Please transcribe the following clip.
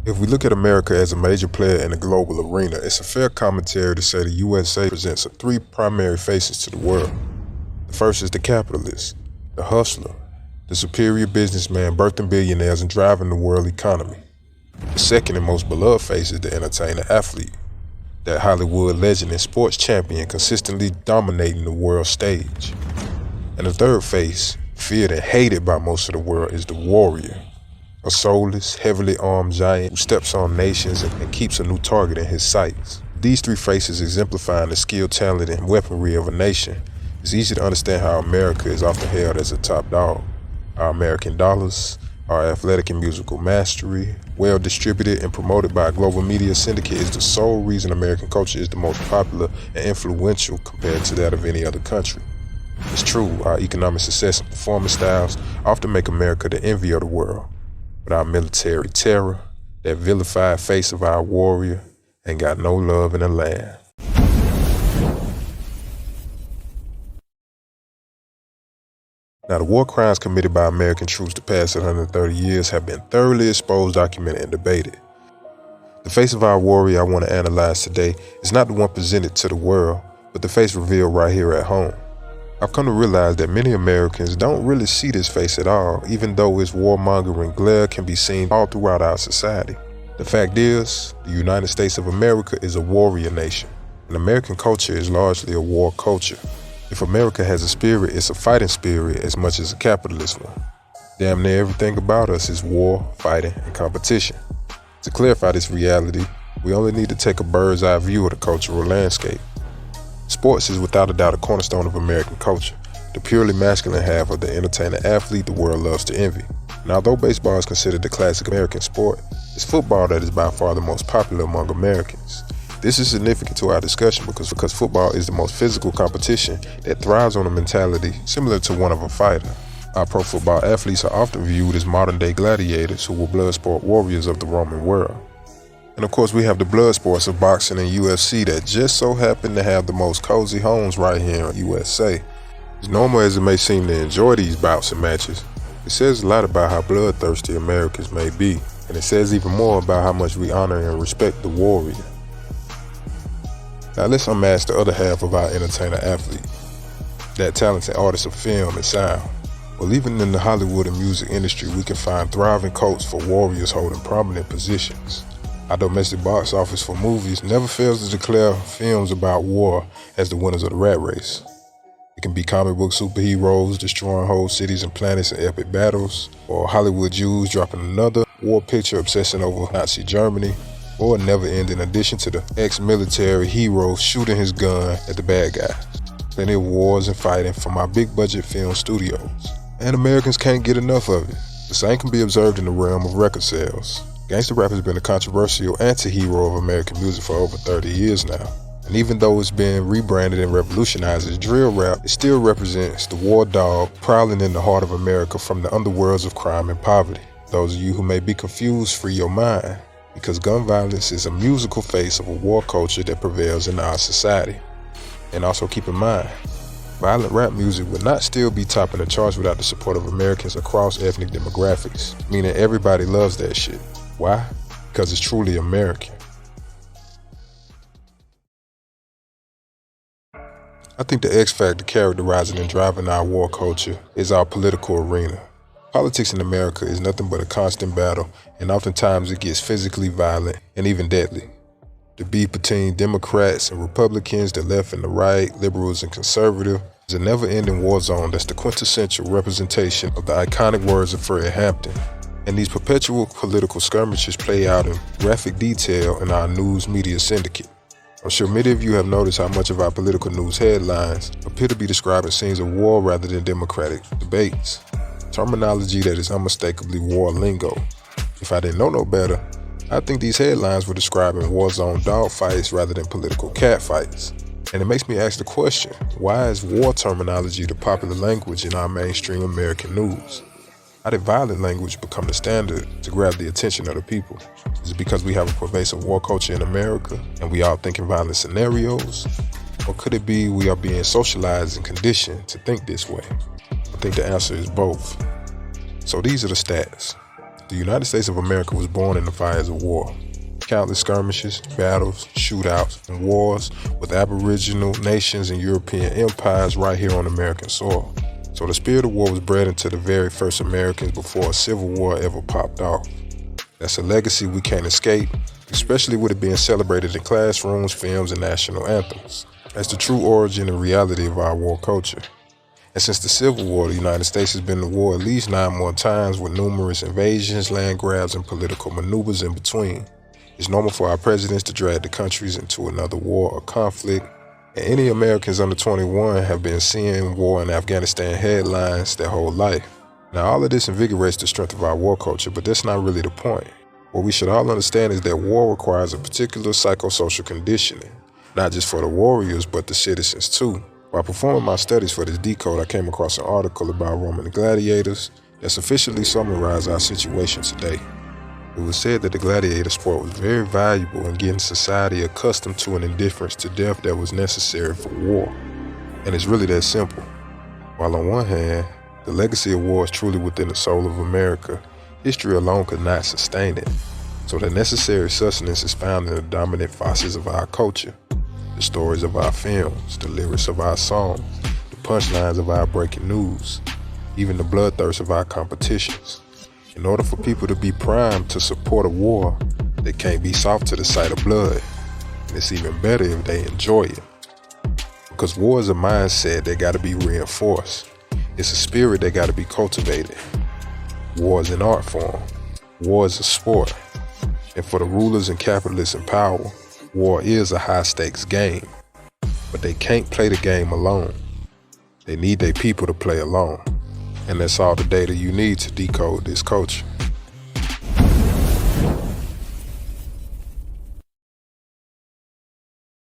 If we look at America as a major player in the global arena, it's a fair commentary to say the USA presents three primary faces to the world. The first is the capitalist, the hustler, the superior businessman birthing billionaires and driving the world economy. The second and most beloved face is the entertainer athlete, that Hollywood legend and sports champion consistently dominating the world stage. And the third face, feared and hated by most of the world, is the warrior, a soulless, heavily armed giant who steps on nations and keeps a new target in his sights. These three faces exemplifying the skill, talent, and weaponry of a nation, it's easy to understand how America is often hailed as a top dog. Our American dollars, our athletic and musical mastery, well distributed and promoted by a global media syndicate, is the sole reason American culture is the most popular and influential compared to that of any other country. It's true, our economic success and performance styles often make America the envy of the world. But our military terror, that vilified face of our warrior, ain't got no love in the land. Now, the war crimes committed by American troops the past 130 years have been thoroughly exposed, documented, and debated. The face of our warrior I want to analyze today is not the one presented to the world, but the face revealed right here at home. I've come to realize that many Americans don't really see this face at all, even though its warmongering glare can be seen all throughout our society. The fact is, the United States of America is a warrior nation, and American culture is largely a war culture. If America has a spirit, it's a fighting spirit as much as a capitalist one. Damn near everything about us is war, fighting, and competition. To clarify this reality, we only need to take a bird's eye view of the cultural landscape. Sports is without a doubt a cornerstone of American culture, the purely masculine half of the entertainer athlete the world loves to envy. And although baseball is considered the classic American sport, it's football that is by far the most popular among Americans. This is significant to our discussion because football is the most physical competition that thrives on a mentality similar to one of a fighter. Our pro football athletes are often viewed as modern-day gladiators who were blood sport warriors of the Roman world. And of course, we have the blood sports of boxing and UFC that just so happen to have the most cozy homes right here in USA. As normal as it may seem to enjoy these bouts and matches, it says a lot about how bloodthirsty Americans may be, and it says even more about how much we honor and respect the warrior. Now let's unmask the other half of our entertainer athlete, that talented artist of film and sound. Well, even in the Hollywood and music industry, we can find thriving cults for warriors holding prominent positions. Our domestic box office for movies never fails to declare films about war as the winners of the rat race. It can be comic book superheroes destroying whole cities and planets in epic battles, or Hollywood Jews dropping another war picture obsessing over Nazi Germany, or a never-ending addition to the ex-military hero shooting his gun at the bad guy. Plenty of wars and fighting from our big-budget film studios, and Americans can't get enough of it. The same can be observed in the realm of record sales. Gangsta rap has been a controversial anti-hero of American music for over 30 years now. And even though it's been rebranded and revolutionized as drill rap, it still represents the war dog prowling in the heart of America from the underworlds of crime and poverty. Those of you who may be confused, free your mind, because gun violence is a musical face of a war culture that prevails in our society. And also keep in mind, violent rap music would not still be topping the charts without the support of Americans across ethnic demographics, meaning everybody loves that shit. Why? Because it's truly American. I think the X factor characterizing and driving our war culture is our political arena. Politics in America is nothing but a constant battle, and oftentimes it gets physically violent and even deadly. The beef between Democrats and Republicans, the left and the right, liberals and conservative, is a never-ending war zone that's the quintessential representation of the iconic words of Fred Hampton. And these perpetual political skirmishes play out in graphic detail in our news media syndicate. I'm sure many of you have noticed how much of our political news headlines appear to be describing scenes of war rather than democratic debates. Terminology that is unmistakably war lingo. If I didn't know no better, I think these headlines were describing war zone dogfights rather than political catfights. And it makes me ask the question, why is war terminology the popular language in our mainstream American news? How did violent language become the standard to grab the attention of the people? Is it because we have a pervasive war culture in America and we all think in violent scenarios? Or could it be we are being socialized and conditioned to think this way? I think the answer is both. So these are the stats. The United States of America was born in the fires of war. Countless skirmishes, battles, shootouts, and wars with Aboriginal nations and European empires right here on American soil. So the spirit of war was bred into the very first Americans before a civil war ever popped off. That's a legacy we can't escape, especially with it being celebrated in classrooms, films, and national anthems. That's the true origin and reality of our war culture. And since the Civil War, the United States has been to war at least 9 more times with numerous invasions, land grabs, and political maneuvers in between. It's normal for our presidents to drag the countries into another war or conflict, and any Americans under 21 have been seeing war in Afghanistan headlines their whole life. Now, all of this invigorates the strength of our war culture, but that's not really the point. What we should all understand is that war requires a particular psychosocial conditioning, not just for the warriors, but the citizens too. While performing my studies for this decode, I came across an article about Roman gladiators that's officially summarized our situation today. It was said that the gladiator sport was very valuable in getting society accustomed to an indifference to death that was necessary for war. And it's really that simple. While on one hand, the legacy of war is truly within the soul of America, history alone could not sustain it. So the necessary sustenance is found in the dominant forces of our culture. The stories of our films, the lyrics of our songs, the punchlines of our breaking news, even the bloodthirst of our competitions. In order for people to be primed to support a war, they can't be soft to the sight of blood. And it's even better if they enjoy it. Because war is a mindset that got to be reinforced. It's a spirit that got to be cultivated. War is an art form. War is a sport. And for the rulers and capitalists in power, war is a high-stakes game, but they can't play the game alone. They need their people to play along. And that's all the data you need to decode this culture.